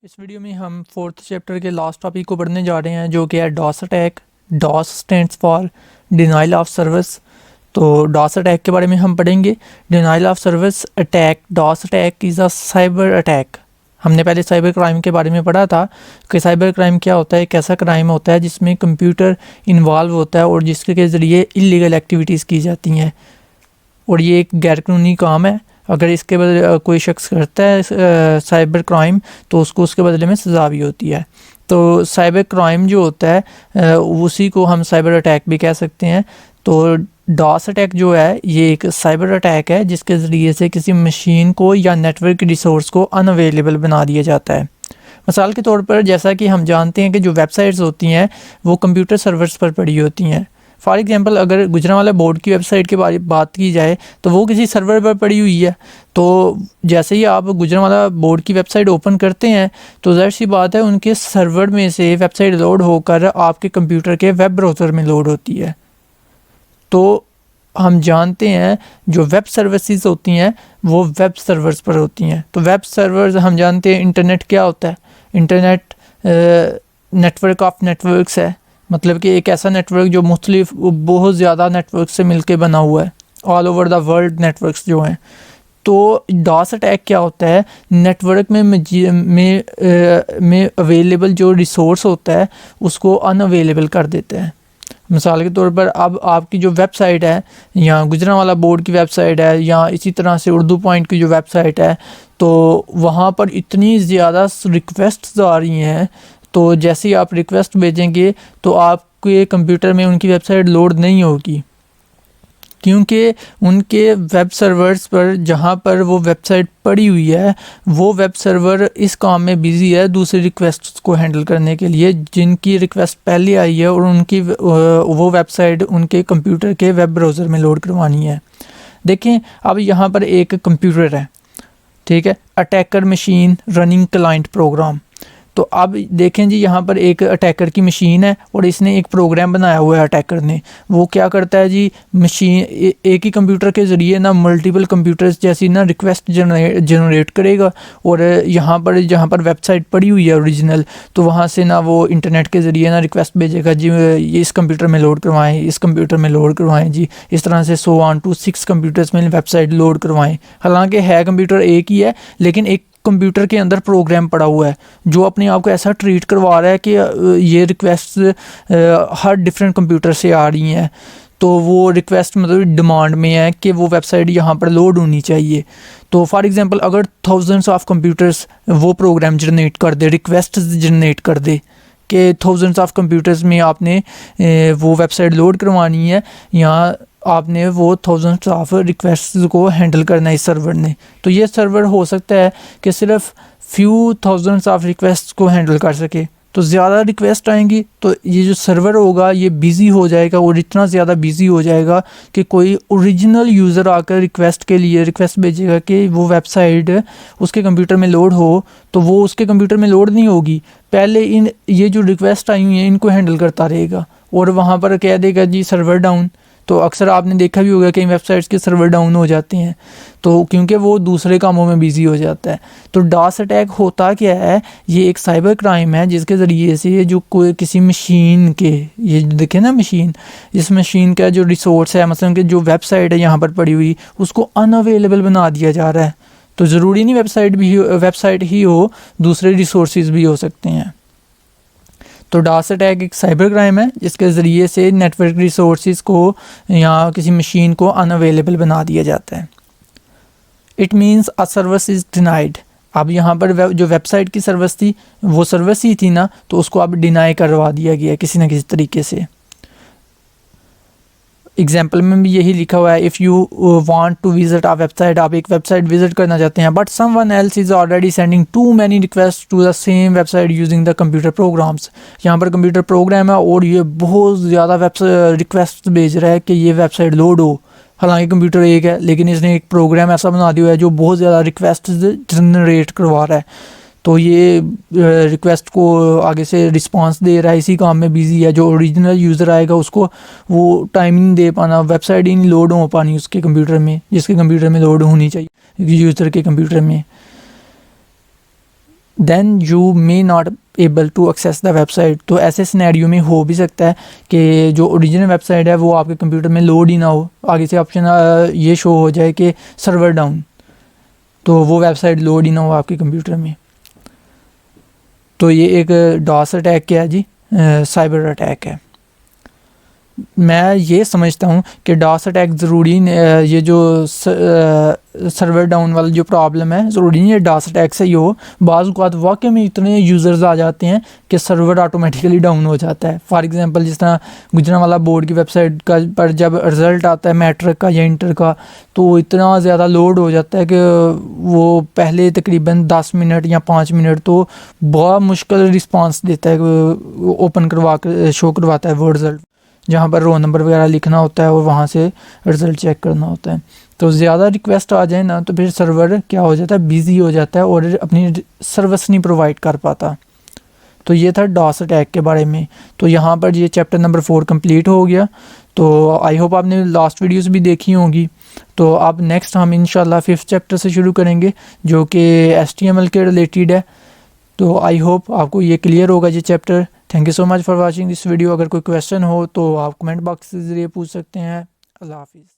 इस वीडियो में हम फोर्थ चैप्टर के लास्ट टॉपिक को पढ़ने जा रहे हैं जो कि है DoS attack. DoS stands for denial of service. तो डॉस अटैक के बारे में हम पढ़ेंगे। Denial of service attack, DoS attack is a cyber attack. हमने पहले साइबर क्राइम के बारे में पढ़ा था कि साइबर क्राइम क्या होता है। एक ऐसा क्राइम होता है जिसमें कंप्यूटर इन्वॉल्व होता है और जिसके ज़रिए इलीगल एक्टिविटीज़ की जाती हैं और ये एक गैरकानूनी काम है। अगर इसके बदले कोई शख्स करता है साइबर क्राइम तो उसको उसके बदले में सज़ा भी होती है। तो साइबर क्राइम जो होता है उसी को हम साइबर अटैक भी कह सकते हैं। तो डॉस अटैक जो है ये एक साइबर अटैक है जिसके ज़रिए से किसी मशीन को या नेटवर्क रिसोर्स को अनअवेलेबल बना दिया जाता है। मिसाल के तौर पर जैसा कि हम जानते हैं कि जो वेबसाइट्स होती हैं वो कंप्यूटर सर्वर्स पर पड़ी होती हैं। फॉर एग्जांपल अगर गुजरांवाला बोर्ड की वेबसाइट के बारे बात की जाए तो वो किसी सर्वर पर पड़ी हुई है। तो जैसे ही आप गुजरांवाला बोर्ड की वेबसाइट ओपन करते हैं तो ज़ाहिर सी बात है उनके सर्वर में से वेबसाइट लोड होकर आपके कंप्यूटर के वेब ब्राउज़र में लोड होती है। तो हम जानते हैं जो वेब सर्विसेज होती हैं वो वेब सर्वर्स पर होती हैं। तो वेब सर्वर्स हम जानते हैं इंटरनेट क्या होता है। इंटरनेट नेटवर्क ऑफ नेटवर्क्स है, मतलब कि एक ऐसा नेटवर्क जो मुख्तलिफ बहुत ज़्यादा नेटवर्क से मिलके बना हुआ है, all over the world networks जो हैं। तो डॉस अटैक क्या होता है, नेटवर्क में अवेलेबल जो रिसोर्स होता है उसको अनअवेलेबल कर देते हैं। मिसाल के तौर पर अब आपकी जो वेबसाइट है या गुजरांवाला बोर्ड की वेबसाइट है या इसी तरह से उर्दू पॉइंट की जो वेबसाइट है तो वहाँ पर इतनी ज़्यादा रिक्वेस्ट्स आ रही हैं। तो जैसे ही आप रिक्वेस्ट भेजेंगे तो आपके कंप्यूटर में उनकी वेबसाइट लोड नहीं होगी क्योंकि उनके वेब सर्वर्स पर जहाँ पर वो वेबसाइट पड़ी हुई है वो वेब सर्वर इस काम में बिज़ी है दूसरी रिक्वेस्ट को हैंडल करने के लिए जिनकी रिक्वेस्ट पहले आई है और उनकी वो वेबसाइट उनके कंप्यूटर के वेब ब्राउज़र में लोड करवानी है। देखें अब यहाँ पर एक कंप्यूटर है, ठीक है, attacker machine running client program. तो अब देखें जी यहाँ पर एक अटैकर की मशीन है और इसने एक प्रोग्राम बनाया हुआ है अटैकर ने। वो क्या करता है जी, मशीन एक ही कंप्यूटर के ज़रिए ना मल्टीपल कंप्यूटर्स जैसी ना रिक्वेस्ट जनरेट करेगा और यहाँ पर जहाँ पर वेबसाइट पड़ी हुई है ओरिजिनल तो वहाँ से ना वो इंटरनेट के ज़रिए ना रिक्वेस्ट भेजेगा जी ये इस कंप्यूटर में लोड करवाएं, इस कंप्यूटर में लोड करवाएं जी, इस तरह से 100 ऑन टू 6 कंप्यूटर्स में वेबसाइट लोड करवाएं। हालांकि है कंप्यूटर एक ही है लेकिन एक कंप्यूटर के अंदर प्रोग्राम पड़ा हुआ है जो अपने आप को ऐसा ट्रीट करवा रहा है कि ये रिक्वेस्ट हर डिफरेंट कंप्यूटर से आ रही हैं। तो वो रिक्वेस्ट मतलब डिमांड में है कि वो वेबसाइट यहाँ पर लोड होनी चाहिए। तो फॉर एग्जांपल अगर थाउजेंड्स ऑफ कंप्यूटर्स वो प्रोग्राम जनरेट कर दे, रिक्वेस्ट जनरेट कर दे कि थाउजेंड्स ऑफ कंप्यूटर्स में आपने वो वेबसाइट लोड करवानी है, यहाँ आपने वो थाउजेंड्स ऑफ रिक्वेस्ट को हैंडल करना है इस सर्वर ने। तो ये सर्वर हो सकता है कि सिर्फ फ्यू थाउजेंड्स ऑफ रिक्वेस्ट को हैंडल कर सके। तो ज़्यादा रिक्वेस्ट आएंगी तो ये जो सर्वर होगा ये बिज़ी हो जाएगा और इतना ज़्यादा बिज़ी हो जाएगा कि कोई ओरिजिनल यूज़र आकर रिक्वेस्ट के लिए रिक्वेस्ट भेजेगा कि वो वेबसाइट उसके कंप्यूटर में लोड हो तो वो उसके कंप्यूटर में लोड नहीं होगी। पहले ये जो रिक्वेस्ट आई हुई हैं इनको हैंडल करता रहेगा और वहाँ पर कह देगा जी सर्वर डाउन। तो अक्सर आपने देखा भी होगा कई वेबसाइट्स के सर्वर डाउन हो जाते हैं तो क्योंकि वो दूसरे कामों में बिज़ी हो जाता है। तो डॉस अटैक होता क्या है, ये एक साइबर क्राइम है जिसके ज़रिए से जो कोई किसी मशीन के, ये देखें ना मशीन, इस मशीन का जो रिसोर्स है मतलब कि जो वेबसाइट है यहाँ पर पड़ी हुई उसको अनअवेलेबल बना दिया जा रहा है। तो ज़रूरी नहीं वेबसाइट ही हो, दूसरे रिसोर्सेज भी हो सकते हैं। तो डॉस अटैक एक साइबर क्राइम है जिसके ज़रिए से नेटवर्क रिसोर्सेज को या किसी मशीन को अनअवेलेबल बना दिया जाता है। It means a service is denied. अब यहाँ पर जो वेबसाइट की सर्विस थी वो सर्विस ही थी ना, तो उसको अब डिनाई करवा दिया गया किसी न किसी तरीके से। एग्जाम्पल में भी यही लिखा हुआ है, if you want to visit a website, आप एक वेबसाइट विजिट करना चाहते हैं but someone else is already sending too many request to the same website using the computer programs. यहाँ पर कंप्यूटर प्रोग्राम है और ये बहुत ज़्यादा रिक्वेस्ट भेज रहा है कि ये वेबसाइट लोड हो। हालांकि कंप्यूटर एक है लेकिन इसने एक प्रोग्राम ऐसा बना दिया है जो बहुत ज़्यादा रिक्वेस्ट जनरेट करवा रहा है। तो ये रिक्वेस्ट को आगे से रिस्पांस दे रहा है, इसी काम में बिज़ी है। जो ओरिजिनल यूज़र आएगा उसको वो टाइम नहीं दे पाना, वेबसाइट ही नहीं लोड हो पानी उसके कंप्यूटर में जिसके कंप्यूटर में लोड होनी चाहिए यूज़र के कंप्यूटर में। Then you may not able to access the website. तो ऐसे सिनेरियो में हो भी सकता है कि जो ओरिजिनल वेबसाइट है वो आपके कंप्यूटर में लोड ही ना हो, आगे से ऑप्शन ये शो हो जाए कि सर्वर डाउन, तो वो वेबसाइट लोड ही ना हो आपके कंप्यूटर में। तो ये एक डॉस अटैक क्या है जी, साइबर अटैक है। मैं ये समझता हूँ कि डॉस अटैक ज़रूरी ये जो सर्वर डाउन वाला जो प्रॉब्लम है ज़रूरी नहीं है डॉस अटैक से ही हो। बाज़ औक़ात वाकई में इतने यूज़र्स आ जाते हैं कि सर्वर ऑटोमेटिकली डाउन हो जाता है। फॉर एग्जांपल जिस तरह गुजरांवाला बोर्ड की वेबसाइट का पर जब रिज़ल्ट आता है मैट्रिक का या इंटर का, तो इतना ज़्यादा लोड हो जाता है कि वो पहले तकरीबन 10 मिनट या 5 मिनट तो बहुत मुश्किल रिस्पांस देता है, ओपन करवा कर शो करवाता है वो रिज़ल्ट, जहाँ पर रोल नंबर वगैरह लिखना होता है और वहाँ से रिज़ल्ट चेक करना होता है। तो ज़्यादा रिक्वेस्ट आ जाए ना तो फिर सर्वर क्या हो जाता है, बिज़ी हो जाता है और अपनी सर्विस नहीं प्रोवाइड कर पाता। तो ये था डॉस अटैक के बारे में। तो यहाँ पर ये चैप्टर नंबर 4 कंप्लीट हो गया। तो आई होप आपने लास्ट वीडियोस भी देखी होंगी। तो अब नेक्स्ट हम इंशाल्लाह 5th चैप्टर से शुरू करेंगे जो कि HTML के रिलेटेड है। तो आई होप आपको ये क्लियर होगा ये chapter. Thank you so much for watching this video. अगर कोई क्वेश्चन हो तो आप कमेंट बॉक्स के ज़रिए पूछ सकते हैं। अल्लाह हाफिज़।